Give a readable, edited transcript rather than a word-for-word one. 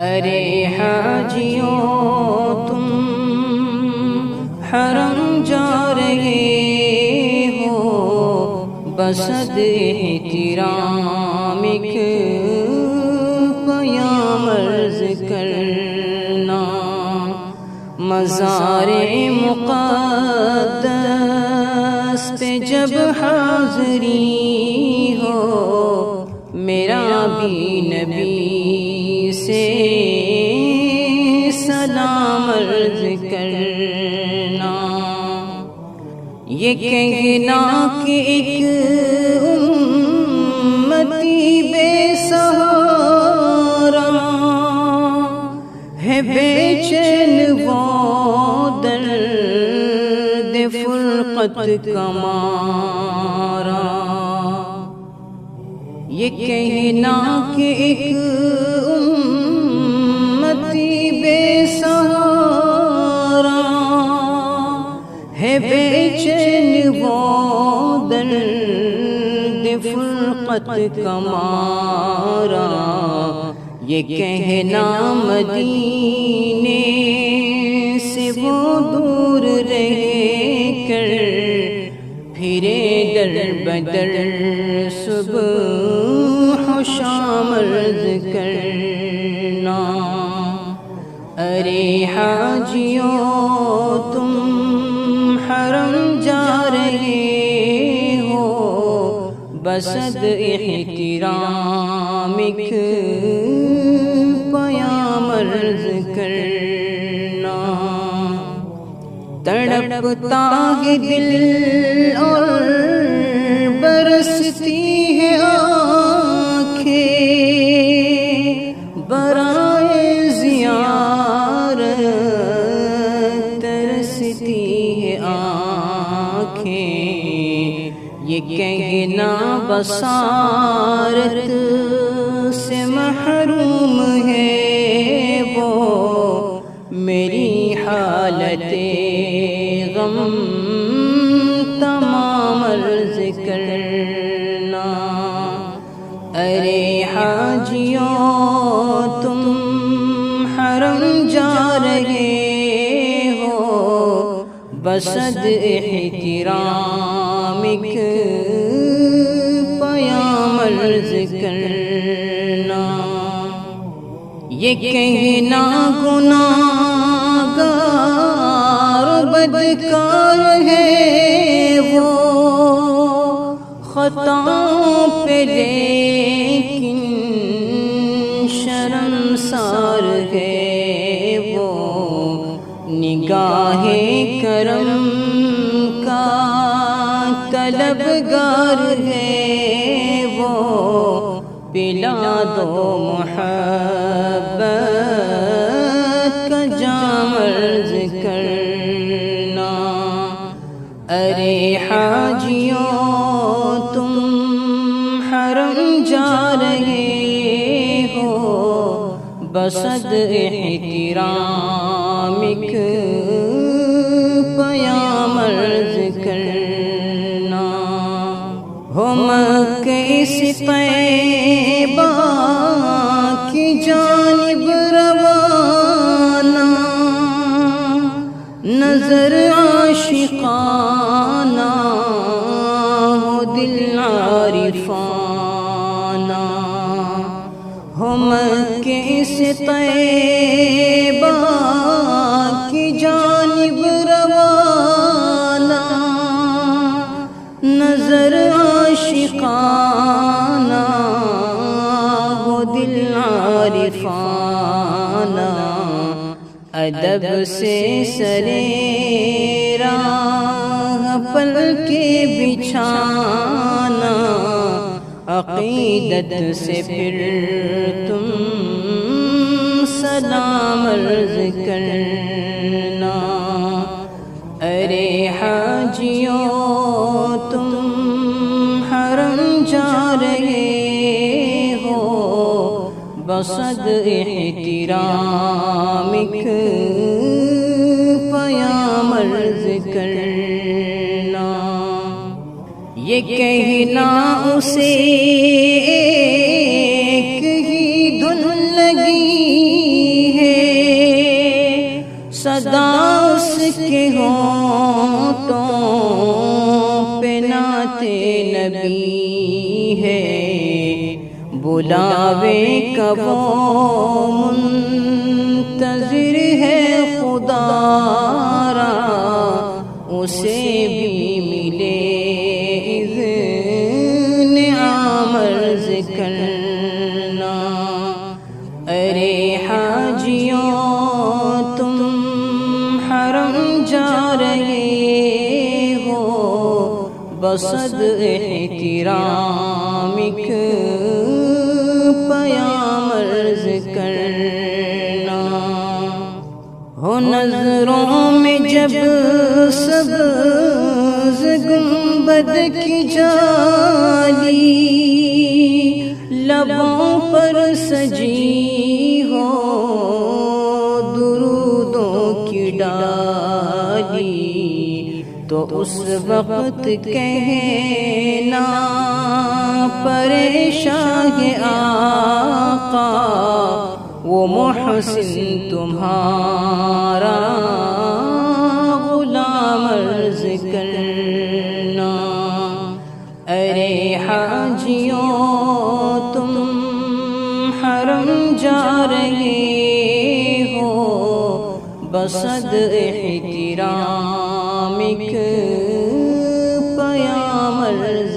ارے حاجیوں تم حرم جا رہے ہو، بصد احترام ایک پیام عرض کرنا۔ مزار مقدس پہ جب حاضری ہو، میرا بھی نبی سے سلام عرض کرنا۔ یہ کہنا کہ ایک امتی بے سہارا ہے، بے چین وہ درد فرقت کا مارا۔ یہ کہنا کہ ایک امتی بے سہارا ہے، بے چین وہ درد فرقت کا مارا۔ یہ کہنا مدینے سے وہ دور رہ کر پھرے در بدر صبح و شام عرض کرنا۔ ارے حاجیوں تم حرم جا رہے ہو، بصد احترام ایک پیام عرض کرنا۔ تڑپتا ہے دل اور برستی ہے آنکھیں، برائے زیارت ترستی ہے آنکھیں۔ یہ کہنا بصارت سے محروم ہے وہ، میری حالت غم تمام عرض کرنا۔ ارے حاجیوں تم حرم جا رہے ہو، بصد احترام ایک پیام عرض کرنا۔ یہ کہنا گناہگار بدکار ہے وہ، خطاؤں پہ لیکن شرمسار ہے وہ، نگاہ کرم کا طلبگار ہے وہ، پلا دو محبت کا جام عرض کرنا۔ ارے حاجیوں تم حرم جا رہے ہو، بصد احترام ایک پیام عرض کرنا۔ ہو مکہ سے طیبہ کی جانب روانہ، نظر عاشقانہ ہو دل عارفانہ۔ ہو مکہ سے طیبہ کی جانب روانہ، نظر عاشقانہ ہو دل عارفانہ۔ ادب سے سرے راہ پل کے بچھانا، عقیدت سے پھر تم سلام عرض کرنا۔ ارے حاجیوں تم حرم جا رہے ہو، بصد احترام ایک پیام عرض کرنا۔ یہ کہنا اسے ایک ہی دھن لگی کے ہونٹوں پہ نعت نبی ہے، بلاوے کا وہ منتظر ہے خدا را، اسے بھی ملے اذن عام عرض کرنا۔ ارے حاجیوں تم حرم جا رہے ہو، بصد احترام ایک پیام عرض کرنا۔ ہو نظروں میں جب سبز گنبد کی جالی، لبوں پر سجی ہو درودوں کی ڈالی، تو اس وقت کہنا پریشاں ہے آقا، وہ محسن تمہارا غلام عرض کرنا۔ ارے حاجیوں تم حرم جا رہے ہو، بصد احترام ایک پیام عرض